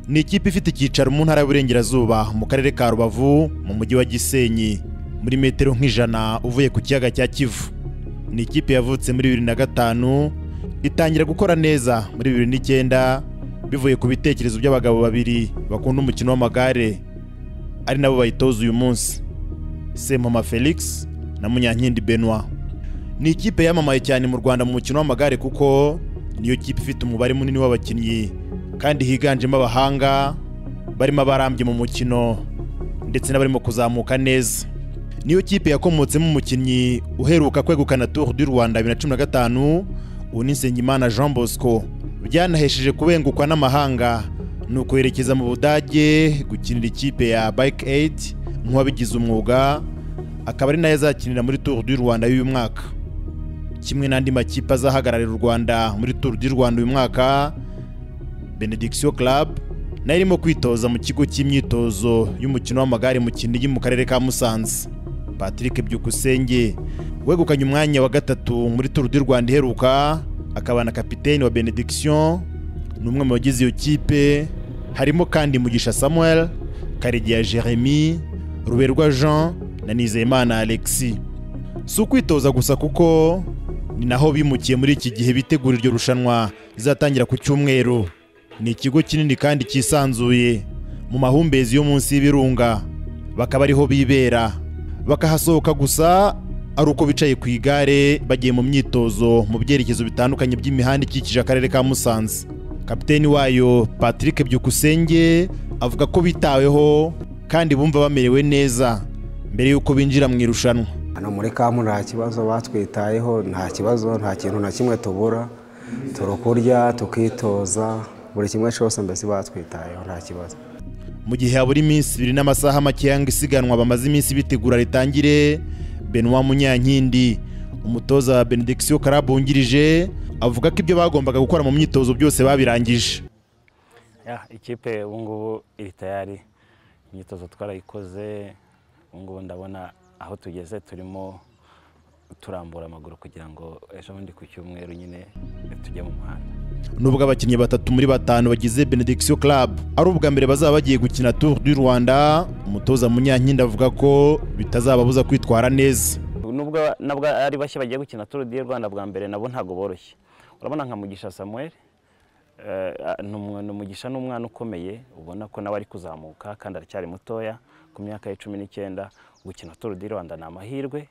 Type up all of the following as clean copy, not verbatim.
ni ikipe ifite icyicaro mu ntara y'Uburengerazuba mu karere ka Rubavu mu mujyi wa Gisenyi muri metero nk'ijana uvuye ku kiyaga cya Kivu. Ni ikipe yavutse muri 2005 itangira gukora neza muri 2009 bivuye ku bitekerezo by'abagabo babiri bakunda umukino w'amagare ari nabo bayitoza uyu munsi, Sempoma Felix na Munyankindi Benoit. Ni ikipe yamamaye cyane mu Rwanda mu mukino w'amagare kuko niyo kipe ifite umubare munini w'abakinnyi kandi higanjemo abahanga barimo abarambye mu mukino ndetse n'abarimo kuzamuka neza. Niyo kipe yakomotsemo umukinnyi uheruka kwegukana Tour du Rwanda 2015 Nsengimana Jean Bosco, byanahesheje kubengukwa n'amahanga nuko yerekeza mu Budage gukinira ikipe ya Bike Aid nk'uwabigize umwuga, akaba ari nayo azakinira muri Tour du Rwanda y'uyu mwaka. Kimwe n'andi makipe azahagararira u Rwanda muri Tour du Rwanda uyu mwaka, Benediction Club nayo irimo kwitoza mu kigo cy'imyitozo y'umukino w'amagare mu Kinigi mu karere ka Musanze. Patrick Byukusenge wegukanye umwanya wa gatatu muri Tour du Rwanda iheruka, akaba na kapiteni wa Benediction, n'umwe mu bagize iyo kipe harimo kandi Mugisha Samuel, Karegeya Jeremy, Ruberwa Jean na Nizeyimana Alexis. Si ukwitoza gusa kuko ni naho bimukiye muri iki gihe bitegura iryo rushanwa rizatangira ku cyumweru. Ni ikigo kinini kandi cyisanzuye mu mahumbezi yo munsi y'ibirunga, bakaba ariho bibera, bakahasohoka gusa ari uko bicaye ku igare bagiye mu myitozo mu byerekezo bitandukanye by'imihanda ikikije akarere ka Musanze. Kapiteni wayo Patrick Byukusenge avuga ko bitaweho kandi bumva bamerewe neza mbere yuko binjira mu irushanwa. Hano muri kampu nta kibazo batwitayeho, nta kibazo, nta kintu na kimwe tubura, turukurya tukitoza, buri kimwe cyose mbese batwitayeho nta kibazo. Mu gihe habura iminsi 2 n'amasaha make yanga isiganwa bamaze iminsi bitegura ritangire, Benoit Munyankindi umutoza wa Benediction Club wungirije avuga ko ibyo bagombaga gukora mu myitozo byose babirangije. Ikipe ubungubu iri tayari, imyitozo twarayikoze, ubungubu ndabona aho tugeze turimo turambura amaguru kugira ngo ejo bundi ku cyumweru nyine tujye mu muhanda. Nubwo abakinnyi 3 muri 5 bagize Benediction Club ari ubwa mbere bazaba bagiye gukina Tour du Rwanda, umutoza Munyankindi avuga ko bitazababuza kwitwara neza. Nubwo ari bashya bagiye gukina Tour du Rwanda bwa mbere, nabo ntago boroshye. Urabona nka Mugisha Samuel, Mugisha n'umwana ukomeye, ubona ko nawe ari kuzamuka kandi aracyari mutoya ku myaka ya 19. Gukina Tour du Rwanda ni amahirwe.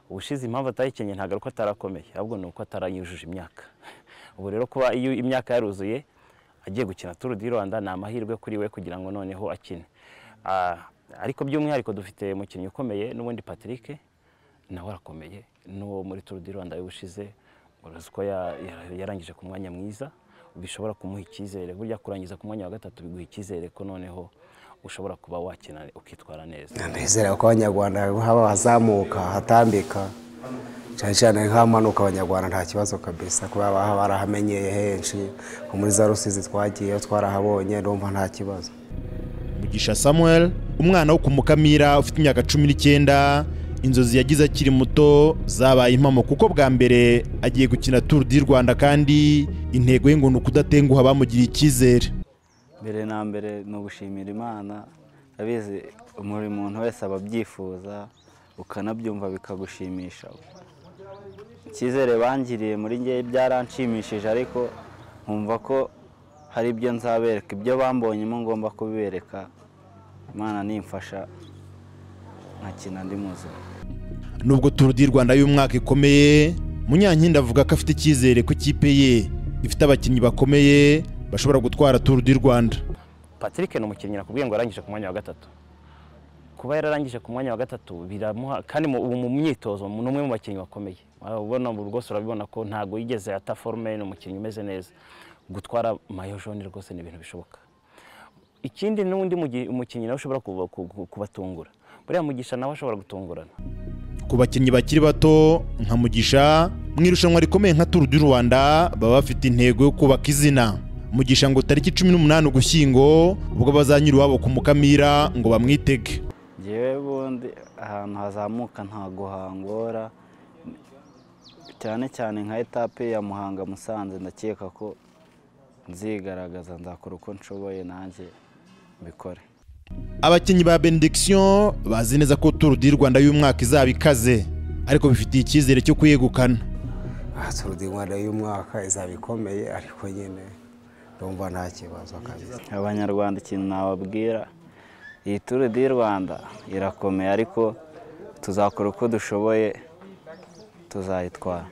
Ubushize impamvu atayikenye ntago ko atarakomeye, ahubwo nuko atarayujuje imyaka. Ubu rero kuba iyo imyaka yaruzuye agiye gukina Tour du Rwanda ni amahirwe kuri we kugira ngo noneho akine. Ariko by'umwihariko dufite umukinnyi ukomeye n'ubundi Patrick nawe arakomeye, no muri Tour du Rwanda y'ubushize uraziko yarangije ku mwanya mwiza, bishobora kumuha icyizere. Burya kurangiza ku mwanya wa gatatu biguha icyizere ko noneho ushobora kuba wakina ukitwara neza. Ndizera ko Abanyarwanda haba hazamuka hatambika cyane cyane nk'amanuka, Abanyarwanda nta kibazo kabisa kuba barahamenyeye henshi, nko muri za Rusizi twagiye twarahabonye, ndumva nta kibazo. Mugisha Samuel umwana wo ku Mukamira ufite imyaka 19, inzozi yagize akiri muto zabaye impamo kuko bwa mbere agiye gukina Tour du Rwanda kandi intego ye ngo ni ukudatenguha bamugiriye icyizere. Mbere na mbere no gushimira Imana, abizi muri muntu wese ababyifuza ukanabyumva bikagushimisha. Icyizere bangiriye muri ngiye byaranshimishije, ariko nkumva ko hari ibyo nzabereka, ibyo bambonyemo ngomba kubibereka. Imana nimfasha nkakina ndi muzima. Nubwo Tour du Rwanda y'umwaka ikomeye, Munyankindi avuga ko afite icyizere ko ikipe ye ifite abakinnyi bakomeye bashobora gutwara Tour du Rwanda. Patrick ni umukinnyi nakubwiye ngo arangije ku mwanya wa gatatu. Kuba yararangije ku mwanya wa gatatu biramuha kandi mu myitozo ni umwe mu bakinnyi bakomeye. Ubona rwose urabibona ko ntago yigeze ata forme, ni umukinnyi umeze neza. Gutwara mayo jaune rwose ni ibintu bishoboka. Ikindi n'undi umukinnyi nawe ushobora kubatungura. Buriya Mugisha nawe ashobora gutungurana. Ku bakinnyi bakiri bato nka Mugisha mu irushanwa rikomeye nka Tour du Rwanda baba bafite intego yo kubaka izina. Mugisha ngo tariki 18 Ugushyingo ubwo bazanyura iwabo ku Mukamira ngo bamwitege. Jewe bundi ahantu hazamuka ntago hangora, cyane cyane nka etape ya Muhanga Musanze, ndakeka ko nzigaragaza, nzakora uko nshoboye nanjye mbikore. Abakinnyi ba Benediction bazi neza ko Tour du Rwanda y'umwaka izaba ikaze, ariko bifitiye icyizere cyo kuyegukana. Tour du Rwanda y'umwaka izaba ikomeye, ariko nyine ndumva nta kibazo kabisa. Abanyarwanda ikintu nababwira, iyi Tour du Rwanda irakomeye, ariko tuzakora uko dushoboye tuzayitwara.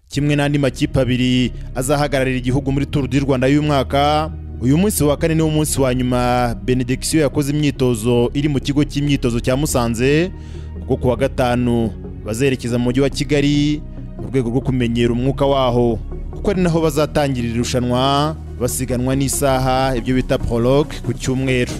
Kimwe n'andi makipe abiri azahagararira igihugu muri Tour du Rwanda y'umwaka, uyu munsi wa kane ni umunsi wa nyuma Benediction yakoze imyitozo iri mu kigo cy'imyitozo cya Musanze, kuko kuwa gatanu bazerekeza mu mujyi wa Kigali mu rwego rwo kumenyera umwuka waho, kuko ari naho bazatangirira irushanwa basiganwa n'isaha, ibyo bita prologue, ku cyumweru.